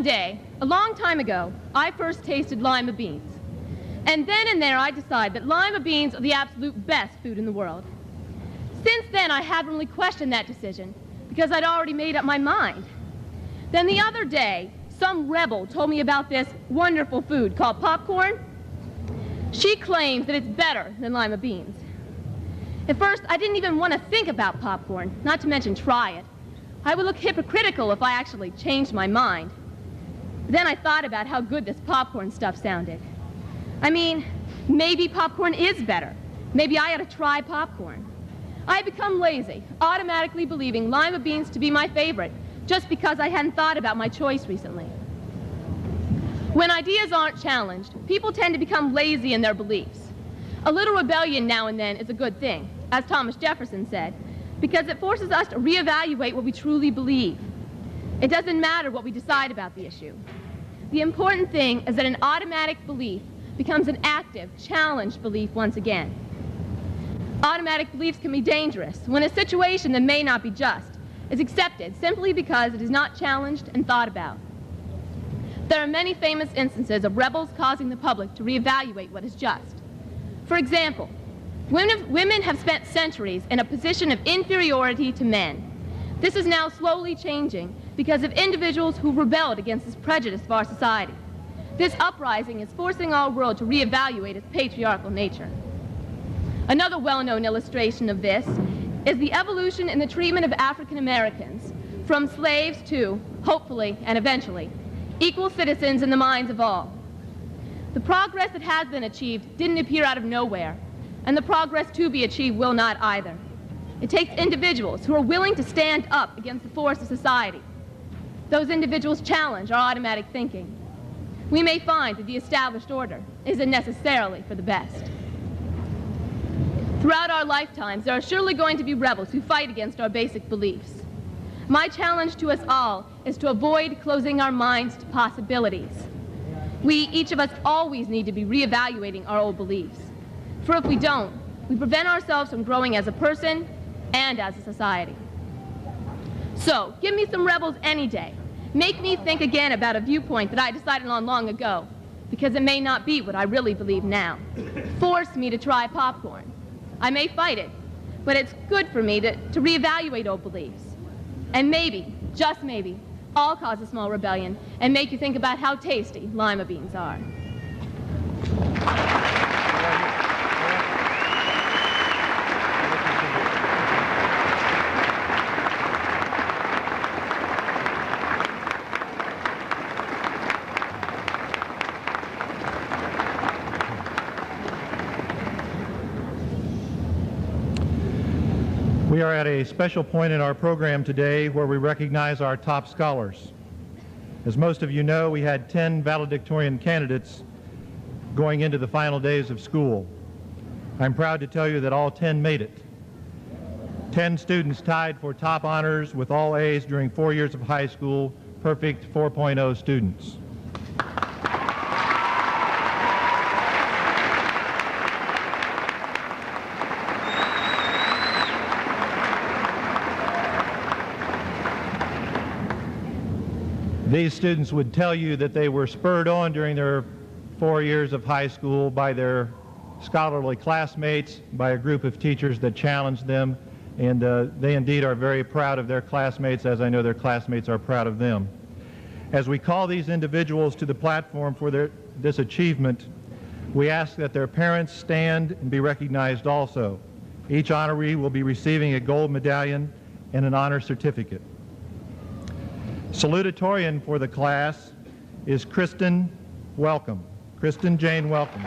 day, a long time ago, I first tasted lima beans. And then and there I decided that lima beans are the absolute best food in the world. Since then, I haven't really questioned that decision because I'd already made up my mind. Then the other day, some rebel told me about this wonderful food called popcorn. She claims that it's better than lima beans. At first, I didn't even want to think about popcorn, not to mention try it. I would look hypocritical if I actually changed my mind. But then I thought about how good this popcorn stuff sounded. I mean, maybe popcorn is better. Maybe I ought to try popcorn. I had become lazy, automatically believing lima beans to be my favorite, just because I hadn't thought about my choice recently. When ideas aren't challenged, people tend to become lazy in their beliefs. A little rebellion now and then is a good thing, as Thomas Jefferson said, because it forces us to reevaluate what we truly believe. It doesn't matter what we decide about the issue. The important thing is that an automatic belief becomes an active, challenged belief once again. Automatic beliefs can be dangerous when a situation that may not be just is accepted simply because it is not challenged and thought about. There are many famous instances of rebels causing the public to reevaluate what is just. For example, women have spent centuries in a position of inferiority to men. This is now slowly changing because of individuals who rebelled against this prejudice of our society. This uprising is forcing our world to reevaluate its patriarchal nature. Another well-known illustration of this is the evolution in the treatment of African Americans from slaves to, hopefully and eventually, equal citizens in the minds of all. The progress that has been achieved didn't appear out of nowhere, and the progress to be achieved will not either. It takes individuals who are willing to stand up against the force of society. Those individuals challenge our automatic thinking. We may find that the established order isn't necessarily for the best. Throughout our lifetimes, there are surely going to be rebels who fight against our basic beliefs. My challenge to us all is to avoid closing our minds to possibilities. We, each of us, always need to be reevaluating our old beliefs. For if we don't, we prevent ourselves from growing as a person and as a society. So, give me some rebels any day. Make me think again about a viewpoint that I decided on long ago, because it may not be what I really believe now. Force me to try popcorn. I may fight it, but it's good for me to reevaluate old beliefs. And maybe, just maybe, I'll cause a small rebellion and make you think about how tasty lima beans are. We are at a special point in our program today where we recognize our top scholars. As most of you know, we had 10 valedictorian candidates going into the final days of school. I'm proud to tell you that all 10 made it. 10 students tied for top honors with all A's during 4 years of high school, perfect 4.0 students. These students would tell you that they were spurred on during their 4 years of high school by their scholarly classmates, by a group of teachers that challenged them, and they indeed are very proud of their classmates, as I know their classmates are proud of them. As we call these individuals to the platform for this achievement, we ask that their parents stand and be recognized also. Each honoree will be receiving a gold medallion and an honor certificate. Salutatorian for the class is Kristen Welcome. Kristen Jane Welcome.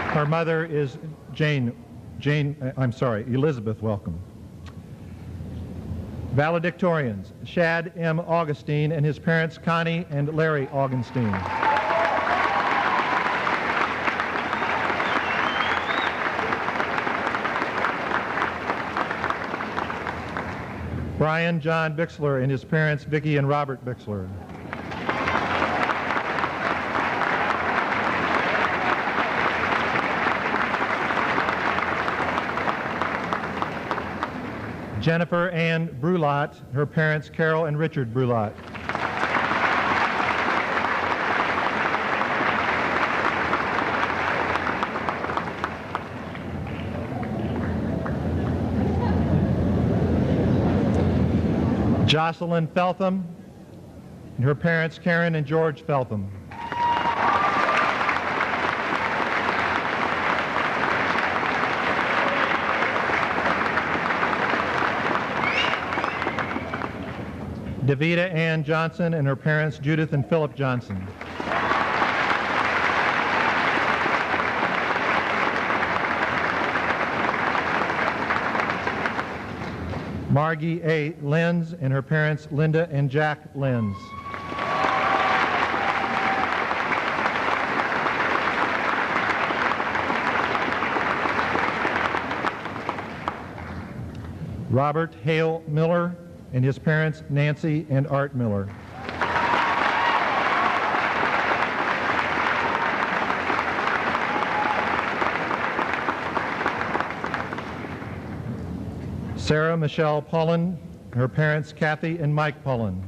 Her mother is Elizabeth Welcome. Valedictorians, Shad M. Augustine and his parents Connie and Larry Augustine. Brian John Bixler and his parents Vicki and Robert Bixler. Jennifer Ann Brulot, her parents Carol and Richard Brulot. Jocelyn Feltham, and her parents Karen and George Feltham. Davida Ann Johnson and her parents Judith and Philip Johnson. Margie A. Lenz and her parents Linda and Jack Lenz. Robert Hale Miller and his parents Nancy and Art Miller. Sarah Michelle Pullen, her parents Kathy and Mike Pullen.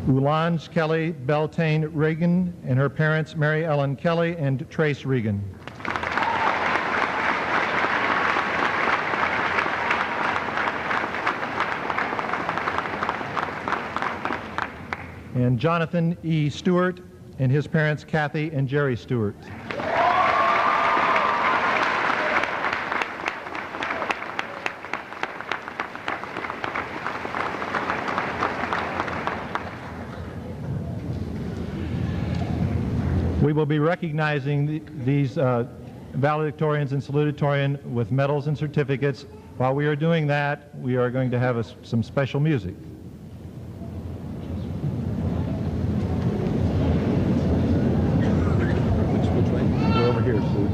Ulange Kelly Beltane Regan and her parents Mary Ellen Kelly and Trace Regan. And Jonathan E. Stewart and his parents Kathy and Jerry Stewart. We will be recognizing these valedictorians and salutatorian with medals and certificates. While we are doing that, we are going to have some special music. Which way? We're over here, Sue.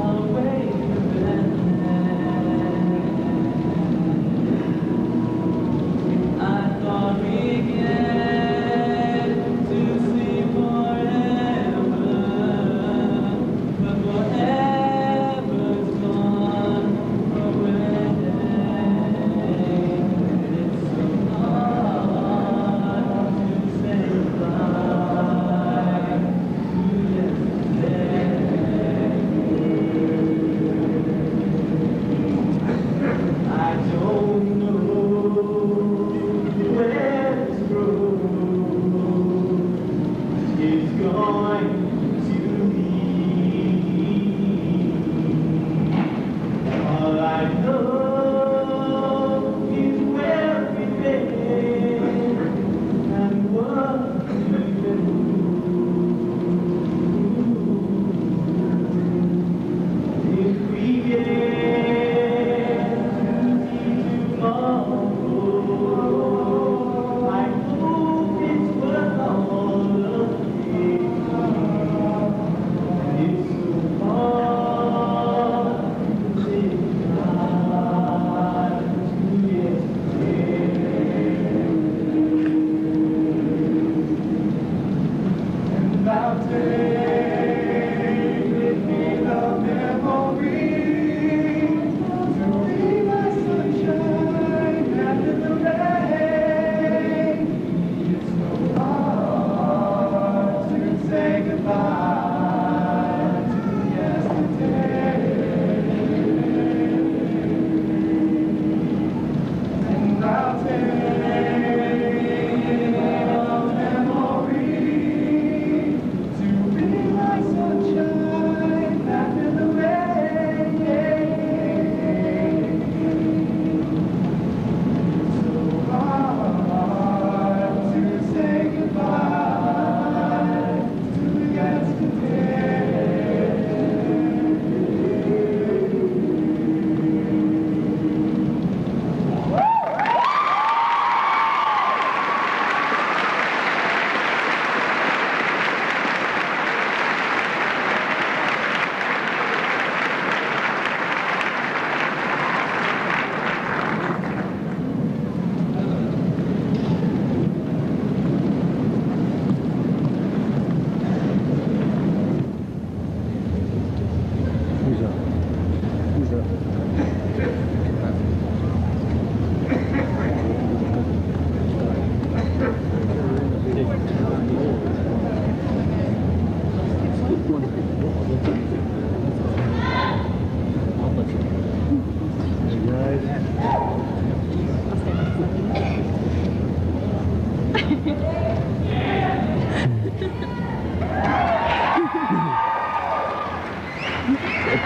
Away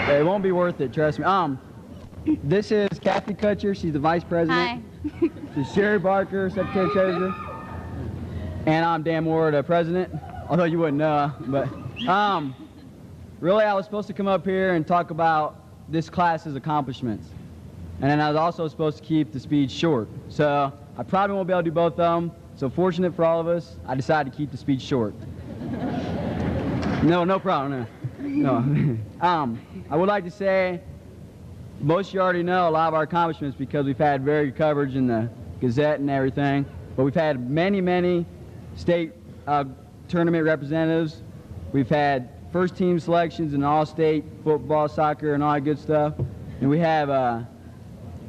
It won't be worth it, trust me. This is Kathy Kutcher. She's the vice president. Hi. This is Sherry Barker, secretary treasurer. And I'm Dan Moore, the president. Although you wouldn't know, but really I was supposed to come up here and talk about this class's accomplishments. And then I was also supposed to keep the speech short. So I probably won't be able to do both of them. So fortunate for all of us, I decided to keep the speech short. No problem, no. I would like to say, most of you already know a lot of our accomplishments because we've had very good coverage in the Gazette and everything, but we've had many state tournament representatives. We've had first team selections in all-state football, soccer, and all that good stuff. And we have a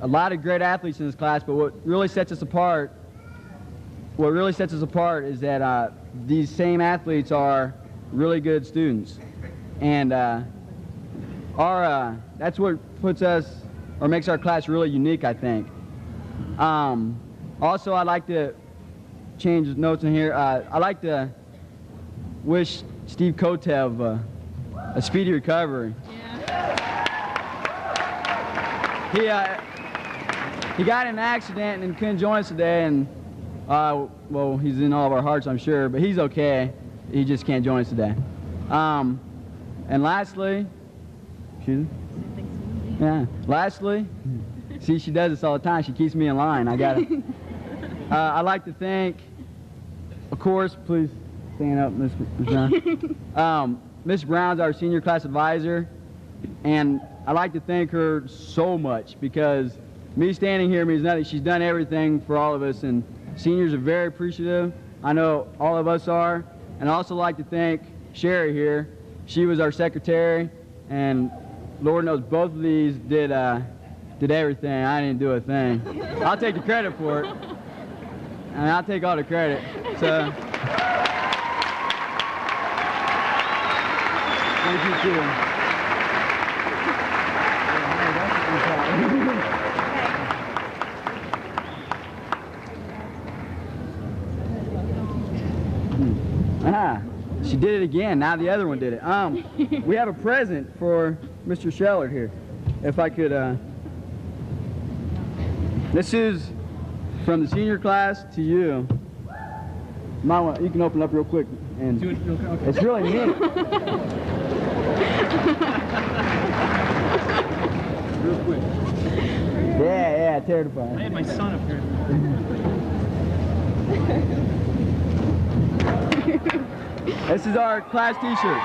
lot of great athletes in this class, but what really sets us apart is that these same athletes are really good students. And that's what puts us, or makes our class really unique, I think. Also, I'd like to change notes in here. I'd like to wish Steve Kotev a speedy recovery. Yeah. He got in an accident and couldn't join us today, and well, he's in all of our hearts, I'm sure, but he's okay. He just can't join us today. And lastly, see, she does this all the time. She keeps me in line. I'd like to thank, of course, please stand up, Ms. Brown. Ms. Brown's our senior class advisor, and I'd like to thank her so much because me standing here means nothing. She's done everything for all of us, and seniors are very appreciative. I know all of us are. And I'd also like to thank Sherry here. She was our secretary, and Lord knows both of these did everything. I didn't do a thing. I'll take the credit for it. And I'll take all the credit. So thank you too. She did it again. Now the other one did it. We have a present for Mr. Shellard here. If I could, this is from the senior class to you. You can open it up real quick. And it's really neat. Real quick. Yeah, terrifying. I had my son up here. This is our class t-shirt.